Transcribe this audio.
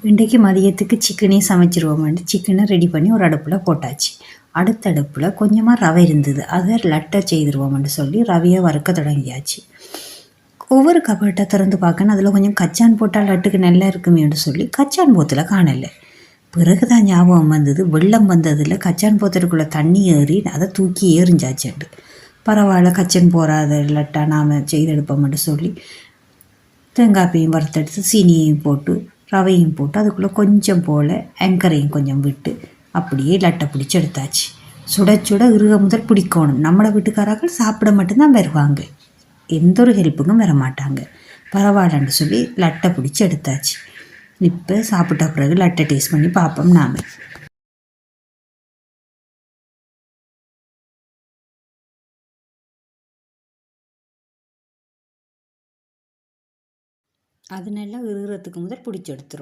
இன்றைக்கு மதியத்துக்கு சிக்கனே சமைச்சிருவோமான்ட்டு சிக்கனை ரெடி பண்ணி ஒரு அடுப்பில் போட்டாச்சு. அடுத்த அடுப்பில் கொஞ்சமாக ரவை இருந்தது, அதை லட்டை செய்திருவோம்னு சொல்லி ரவையை வறுக்க தொடங்கியாச்சு. ஒவ்வொரு கபட்டை திறந்து பார்க்கணும், அதில் கொஞ்சம் கச்சான் போட்டால் லட்டுக்கு நல்லா இருக்குமேன்னு சொல்லி கச்சான் போத்தில் காணலை. பிறகு தான் ஞாபகம் வந்தது, வெள்ளம் வந்ததில் கச்சான் போத்தருக்குள்ளே தண்ணி ஏறி அதை தூக்கி எறிஞ்சாச்சுண்டு. பரவாயில்ல, கச்சன் போகாத லட்டா நாம் செய்தெடுப்போம்னு சொல்லி தேங்காய்ப்பையும் வறுத்தெடுத்து சீனியையும் போட்டு ரவையும் போட்டு அதுக்குள்ளே கொஞ்சம் போல் ஆங்கரையும் கொஞ்சம் விட்டு அப்படியே லட்டை பிடிச்சி எடுத்தாச்சு. சுட சுட இறுக முதல் பிடிக்கணும். நம்மளை வீட்டுக்காரர்கள் சாப்பிட மட்டும்தான் வருவாங்க, எந்த ஒரு ஹெல்ப்புக்கும் வர மாட்டாங்க. பரவாயில்லன்னு சொல்லி லட்டை பிடிச்சி எடுத்தாச்சு. இப்போ சாப்பிட்ட பிறகு லட்டை டேஸ்ட் பண்ணி பார்ப்போம் நாம். அது நல்லா இறுகிறதுக்கு முதல் பிடிச்சி எடுத்துருவோம்.